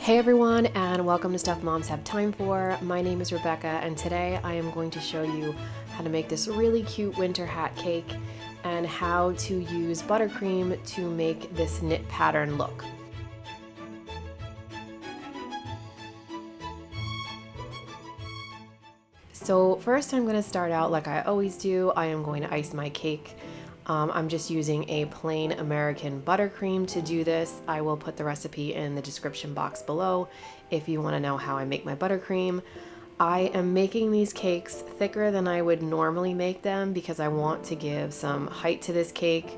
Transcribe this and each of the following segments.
Hey everyone, and welcome to Stuff Moms Have Time For. My name is Rebecca, and today I am going to show you how to make this really cute winter hat cake and how to use buttercream to make this knit pattern look. So first I'm going to start out like I always do. I am going to ice my cake. I'm just using a plain American buttercream to do this. I will put the recipe in the description box below if you want to know how I make my buttercream. I am making these cakes thicker than I would normally make them because I want to give some height to this cake.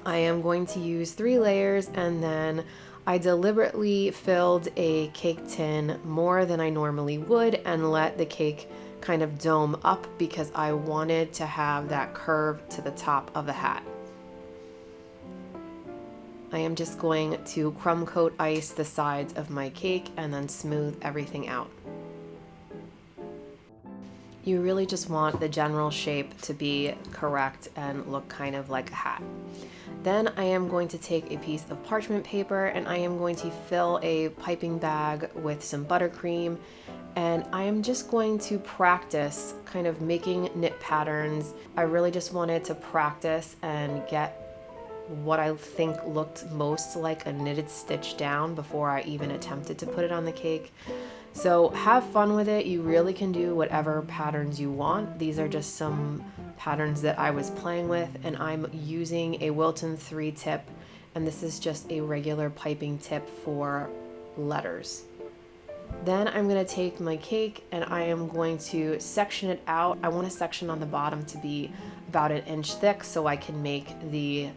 I am going to use 3 layers, and then I deliberately filled a cake tin more than I normally would and let the cake kind of dome up because I wanted to have that curve to the top of the hat. I am just going to crumb coat ice the sides of my cake and then smooth everything out. You really just want the general shape to be correct and look kind of like a hat. Then I am going to take a piece of parchment paper and I am going to fill a piping bag with some buttercream, and I am just going to practice kind of making knit patterns. I really just wanted to practice and get what I think looked most like a knitted stitch down before I even attempted to put it on the cake. So have fun with it. You really can do whatever patterns you want. These are just some patterns that I was playing with, and I'm using a Wilton 3 tip, and this is just a regular piping tip for letters. Then I'm going to take my cake and I am going to section it out. I want a section on the bottom to be about 1 inch thick so I can make the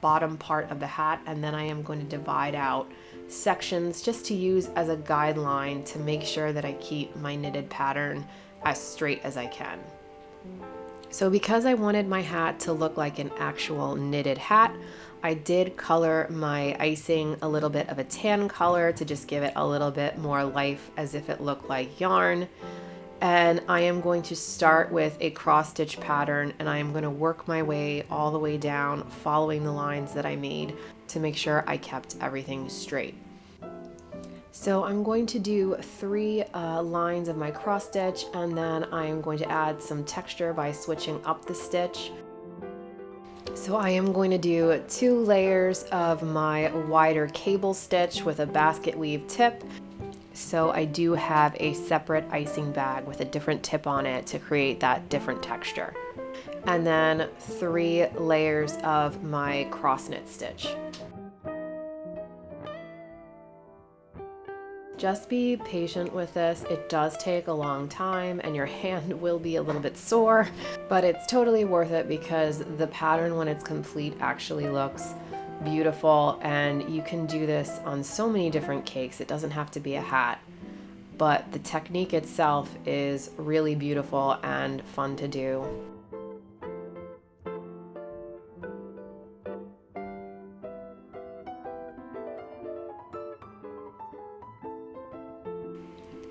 bottom part of the hat, and then I am going to divide out sections just to use as a guideline to make sure that I keep my knitted pattern as straight as I can. So because I wanted my hat to look like an actual knitted hat, I did color my icing a little bit of a tan color to just give it a little bit more life as if it looked like yarn. And I am going to start with a cross stitch pattern, and I am going to work my way all the way down following the lines that I made to make sure I kept everything straight. So I'm going to do 3 lines of my cross stitch, and then I'm going to add some texture by switching up the stitch. So I am going to do 2 layers of my wider cable stitch with a basket weave tip. So I do have a separate icing bag with a different tip on it to create that different texture. And then 3 layers of my cross knit stitch. Just be patient with this. It does take a long time and your hand will be a little bit sore, but it's totally worth it because the pattern when it's complete actually looks beautiful, and you can do this on so many different cakes. It doesn't have to be a hat, but the technique itself is really beautiful and fun to do.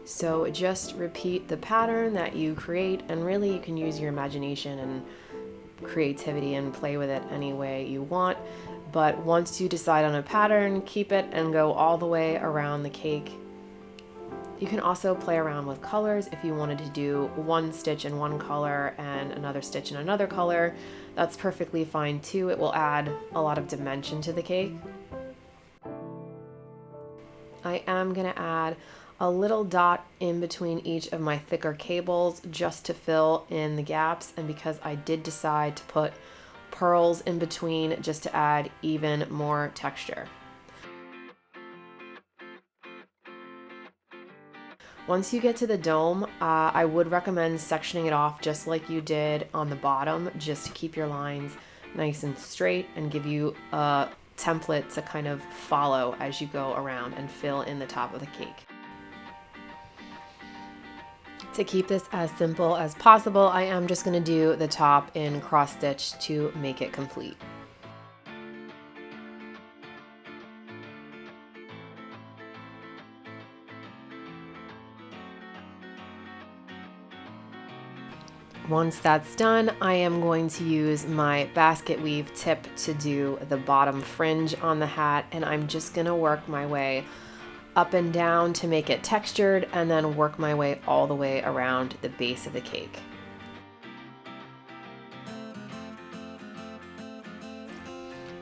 So just repeat the pattern that you create, and really you can use your imagination and creativity and play with it any way you want. But once you decide on a pattern, keep it and go all the way around the cake. You can also play around with colors if you wanted to do 1 stitch in one color and another stitch in another color. That's perfectly fine too. It will add a lot of dimension to the cake. I am going to add a little dot in between each of my thicker cables just to fill in the gaps, and because I did decide to put pearls in between just to add even more texture. Once you get to the dome, I would recommend sectioning it off just like you did on the bottom, just to keep your lines nice and straight and give you a template to kind of follow as you go around and fill in the top of the cake. To keep this as simple as possible, I am just going to do the top in cross stitch to make it complete. Once that's done, I am going to use my basket weave tip to do the bottom fringe on the hat, and I'm just gonna work my way up and down to make it textured and then work my way all the way around the base of the cake.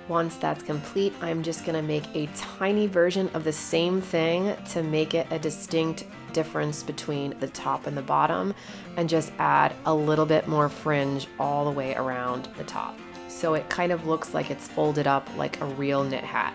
Once that's complete, I'm just gonna make a tiny version of the same thing to make it a distinct difference between the top and the bottom, and just add a little bit more fringe all the way around the top. So it kind of looks like it's folded up like a real knit hat.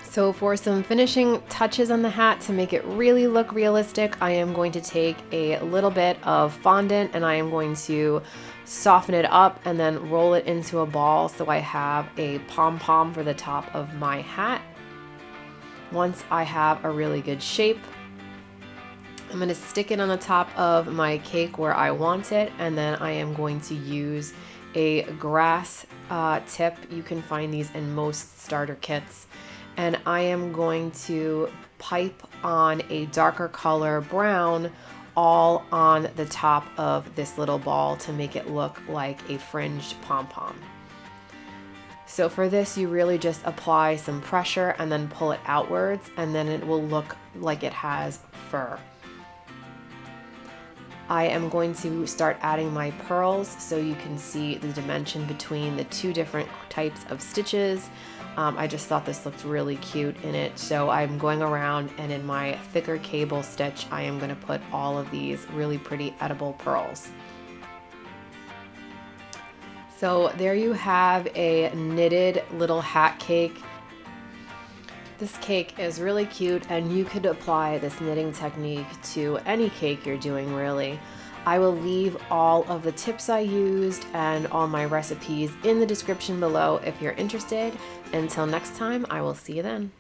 So for some finishing touches on the hat to make it really look realistic, I am going to take a little bit of fondant and I am going to soften it up and then roll it into a ball so I have a pom-pom for the top of my hat. Once I have a really good shape, I'm going to stick it on the top of my cake where I want it, and then I am going to use a grass tip. You can find these in most starter kits. And I am going to pipe on a darker color brown all on the top of this little ball to make it look like a fringed pom-pom. So for this, you really just apply some pressure and then pull it outwards, and then it will look like it has fur. I am going to start adding my pearls so you can see the dimension between the two different types of stitches. I just thought this looked really cute in it, so I'm going around and in my thicker cable stitch I am going to put all of these really pretty edible pearls. So there you have a knitted little hat cake. This cake is really cute, and you could apply this knitting technique to any cake you're doing, really. I will leave all of the tips I used and all my recipes in the description below if you're interested. Until next time, I will see you then.